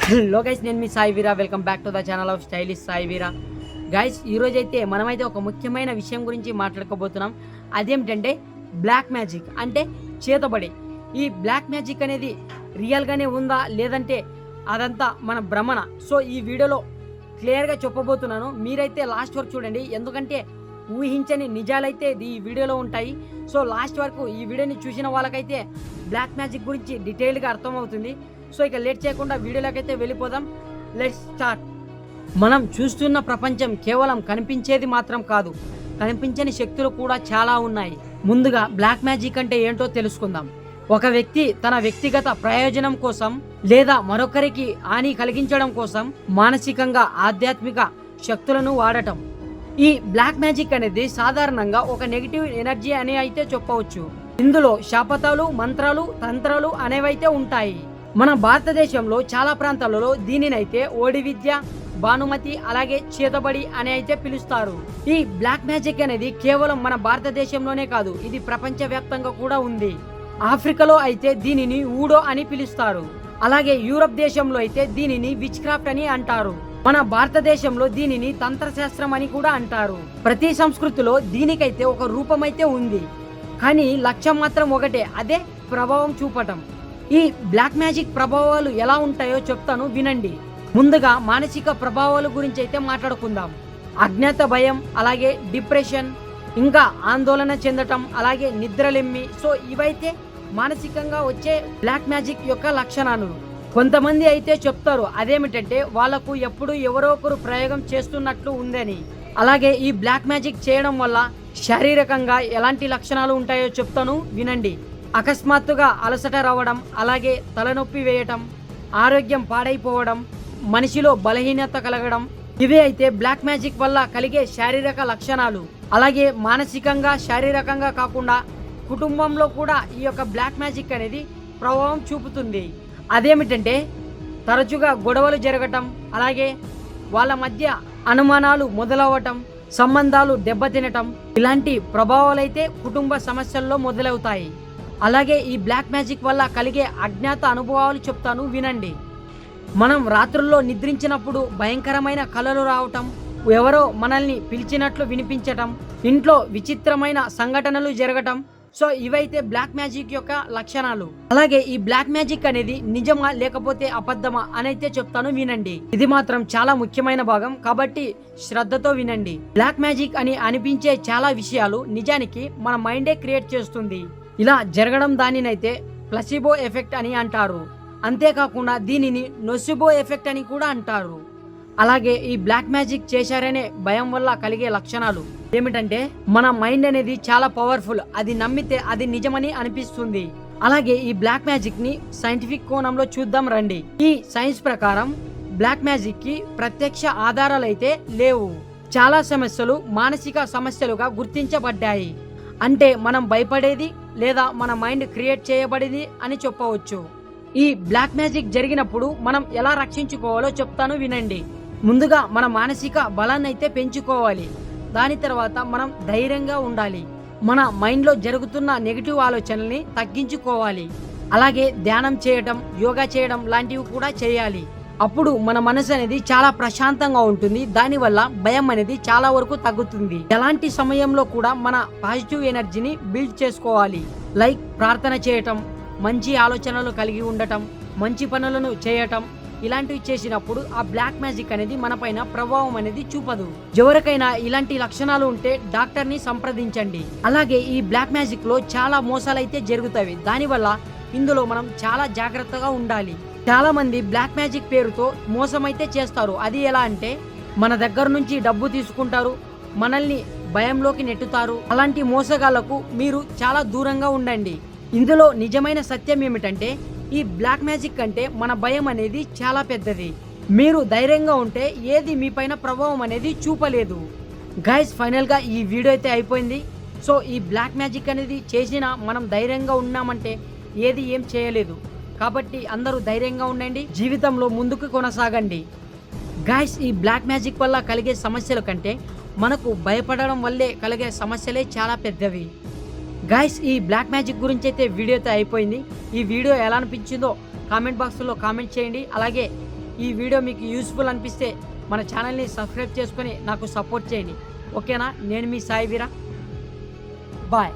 Hello guys, నేను మీ Sai Veera. Welcome back to the channel of stylish Sai Veera. Guys, ఈరోజు అయితే మనమైతే ఒక ముఖ్యమైన విషయం గురించి మాట్లాడుకోబోతున్నాం. అదేమిటంటే బ్లాక్ మ్యాజిక్ అంటే చేతబడి. ఈ బ్లాక్ మ్యాజిక్ అనేది రియల్గానే ఉందా లేదంటే అదంతా మన భ్రమణ? సో ఈ వీడియోలో క్లియర్గా చెప్పబోతున్నాను. మీరైతే లాస్ట్ వరకు చూడండి, ఎందుకంటే ఊహించని నిజాలైతే ఈ వీడియోలో ఉంటాయి. సో లాస్ట్ వరకు ఈ వీడియోని చూసిన వాళ్ళకైతే బ్లాక్ మ్యాజిక్ గురించి డీటెయిల్గా అర్థమవుతుంది. సో ఇక లేట్ చేయకుండా వీడియోలోకి అయితే వెళ్ళిపోదాం. Let's start. మనం చూస్తున్న ప్రపంచం కేవలం కనిపించేది మాత్రం కాదు, కనిపించని శక్తులు కూడా చాలా ఉన్నాయి. ముందుగా బ్లాక్ మ్యాజిక్ అంటే ఏంటో తెలుసుకుందాం. ఒక వ్యక్తి తన వ్యక్తిగత ప్రయోజనం కోసం లేదా మరొకరికి హాని కలిగించడం కోసం మానసికంగా ఆధ్యాత్మిక శక్తులను వాడటం. ఈ బ్లాక్ మ్యాజిక్ అనేది సాధారణంగా ఒక నెగిటివ్ ఎనర్జీ అని అయితే చెప్పవచ్చు. ఇందులో శాపతాలు, మంత్రాలు, తంత్రాలు అనేవైతే ఉంటాయి. మన భారతదేశంలో చాలా ప్రాంతాలలో దీనినైతే ఓడి విద్య, భానుమతి, అలాగే చేతబడి అని అయితే పిలుస్తారు. ఈ బ్లాక్ మ్యాజిక్ అనేది కేవలం మన భారతదేశంలోనే కాదు, ఇది ప్రపంచవ్యాప్తంగా కూడా ఉంది. ఆఫ్రికాలో అయితే దీనిని ఊడో అని పిలుస్తారు. అలాగే యూరప్ దేశంలో అయితే దీనిని విచ్ క్రాఫ్ట్ అని అంటారు. మన భారతదేశంలో దీనిని తంత్రశాస్త్రం అని కూడా అంటారు. ప్రతి సంస్కృతిలో దీనికైతే ఒక రూపమైతే ఉంది, కానీ లక్ష్యం మాత్రం ఒకటే, అదే ప్రభావం చూపటం. ఈ బ్లాక్ మ్యాజిక్ ప్రభావాలు ఎలా ఉంటాయో చెప్తాను, వినండి. ముందుగా మానసిక ప్రభావాల గురించి అయితే మాట్లాడుకుందాం. అజ్ఞాత భయం, అలాగే డిప్రెషన్, ఇంకా ఆందోళన చెందటం, అలాగే నిద్రలెమ్మి. సో ఇవైతే మానసికంగా వచ్చే బ్లాక్ మ్యాజిక్ యొక్క లక్షణాలు. కొంతమంది అయితే చెప్తారు అదేమిటంటే వాళ్ళకు ఎప్పుడు ఎవరో ఒకరు ప్రయోగం చేస్తున్నట్లు ఉందని. అలాగే ఈ బ్లాక్ మ్యాజిక్ చేయడం వల్ల శారీరకంగా ఎలాంటి లక్షణాలు ఉంటాయో చెప్తాను, వినండి. అకస్మాత్తుగా అలసట రావడం, అలాగే తలనొప్పి వేయటం, ఆరోగ్యం పాడైపోవడం, మనిషిలో బలహీనత కలగడం, ఇవే అయితే బ్లాక్ మ్యాజిక్ వల్ల కలిగే శారీరక లక్షణాలు. అలాగే మానసికంగా, శారీరకంగా కాకుండా కుటుంబంలో కూడా ఈ యొక్క బ్లాక్ మ్యాజిక్ అనేది ప్రభావం చూపుతుంది. అదేమిటంటే తరచుగా గొడవలు జరగటం, అలాగే వాళ్ళ మధ్య అనుమానాలు మొదలవ్వటం, సంబంధాలు దెబ్బతినటం, ఇలాంటి ప్రభావాలైతే కుటుంబ సమస్యల్లో మొదలవుతాయి. అలాగే ఈ బ్లాక్ మ్యాజిక్ వల్ల కలిగే అజ్ఞాత అనుభవాలు చెప్తాను, వినండి. మనం రాత్రుల్లో నిద్రించినప్పుడు భయంకరమైన కలలు రావటం, ఎవరో మనల్ని పిలిచినట్లు వినిపించటం, ఇంట్లో విచిత్రమైన సంఘటనలు జరగటం. సో ఇవైతే బ్లాక్ మ్యాజిక్ యొక్క లక్షణాలు. అలాగే ఈ బ్లాక్ మ్యాజిక్ అనేది నిజమా లేకపోతే అబద్ధమా అని అయితే చెప్తాను, వినండి. ఇది మాత్రం చాలా ముఖ్యమైన భాగం, కాబట్టి శ్రద్ధతో వినండి. బ్లాక్ మ్యాజిక్ అని అనిపించే చాలా విషయాలు నిజానికి మన మైండే క్రియేట్ చేస్తుంది. ఇలా జరగడం దానినైతే ప్లసిబో ఎఫెక్ట్ అని అంటారు. అంతేకాకుండా దీనిని నొసిబో ఎఫెక్ట్ అని కూడా అంటారు. అలాగే ఈ బ్లాక్ మ్యాజిక్ చేశారనే భయం వల్ల కలిగే లక్షణాలు ఏమిటంటే మన మైండ్ అనేది చాలా పవర్ఫుల్, అది నమ్మితే అది నిజమని అనిపిస్తుంది. అలాగే ఈ బ్లాక్ మ్యాజిక్ ని సైంటిఫిక్ కోణంలో చూద్దాం రండి. ఈ సైన్స్ ప్రకారం బ్లాక్ మ్యాజిక్ కి ప్రత్యక్ష ఆధారాలు అయితే లేవు. చాలా సమస్యలు మానసిక సమస్యలుగా గుర్తించబడ్డాయి. అంటే మనం భయపడేది లేదా మన మైండ్ క్రియేట్ చేయబడింది అని చెప్పవచ్చు. ఈ బ్లాక్ మ్యాజిక్ జరిగినప్పుడు మనం ఎలా రక్షించుకోవాలో చెప్తాను, వినండి. ముందుగా మన మానసిక బలాన్ని అయితే పెంచుకోవాలి. దాని తర్వాత మనం ధైర్యంగా ఉండాలి. మన మైండ్లో జరుగుతున్న నెగిటివ్ ఆలోచనల్ని తగ్గించుకోవాలి. అలాగే ధ్యానం చేయడం, యోగా చేయడం లాంటివి కూడా చేయాలి. అప్పుడు మన మనసు అనేది చాలా ప్రశాంతంగా ఉంటుంది. దానివల్ల భయం అనేది చాలా వరకు తగ్గుతుంది. ఎలాంటి సమయంలో కూడా మన పాజిటివ్ ఎనర్జీని బిల్డ్ చేసుకోవాలి. లైక్ ప్రార్థన చేయటం, మంచి ఆలోచనలు కలిగి ఉండటం, మంచి పనులను చేయటం. ఇలాంటివి చేసినప్పుడు ఆ బ్లాక్ మ్యాజిక్ అనేది మన పైన ప్రభావం అనేది చూపదు. ఎవరికైనా ఇలాంటి లక్షణాలు ఉంటే డాక్టర్ని సంప్రదించండి. అలాగే ఈ బ్లాక్ మ్యాజిక్ లో చాలా మోసాలు అయితే జరుగుతాయి. దానివల్ల ఇందులో మనం చాలా జాగ్రత్తగా ఉండాలి. చాలా మంది బ్లాక్ మ్యాజిక్ పేరుతో మోసం అయితే చేస్తారు. అది ఎలా అంటే మన దగ్గర నుంచి డబ్బు తీసుకుంటారు, మనల్ని భయంలోకి నెట్టుతారు. అలాంటి మోసగాళ్లకు మీరు చాలా దూరంగా ఉండండి. ఇందులో నిజమైన సత్యం ఏమిటంటే ఈ బ్లాక్ మ్యాజిక్ అంటే మన భయం అనేది చాలా పెద్దది. మీరు ధైర్యంగా ఉంటే ఏది మీ పైన ప్రభావం అనేది చూపలేదు. గైస్, ఫైనల్ గా ఈ వీడియో అయితే అయిపోయింది. సో ఈ బ్లాక్ మ్యాజిక్ అనేది చేసినా మనం ధైర్యంగా ఉన్నామంటే ఏది ఏం చేయలేదు. కాబట్టి అందరూ ధైర్యంగా ఉండండి, జీవితంలో ముందుకు కొనసాగండి. గైస్, ఈ బ్లాక్ మ్యాజిక్ వల్ల కలిగే సమస్యల కంటే మనకు భయపడడం వల్లే కలిగే సమస్యలే చాలా పెద్దవి. గైస్, ఈ బ్లాక్ మ్యాజిక్ గురించి అయితే వీడియో అయితే అయిపోయింది. ఈ వీడియో ఎలా అనిపించిందో కామెంట్ బాక్స్లో కామెంట్ చేయండి. అలాగే ఈ వీడియో మీకు యూస్ఫుల్ అనిపిస్తే మన ఛానల్ని సబ్స్క్రైబ్ చేసుకొని నాకు సపోర్ట్ చేయండి. ఓకేనా? నేను మీ సాయి వీరా. బాయ్.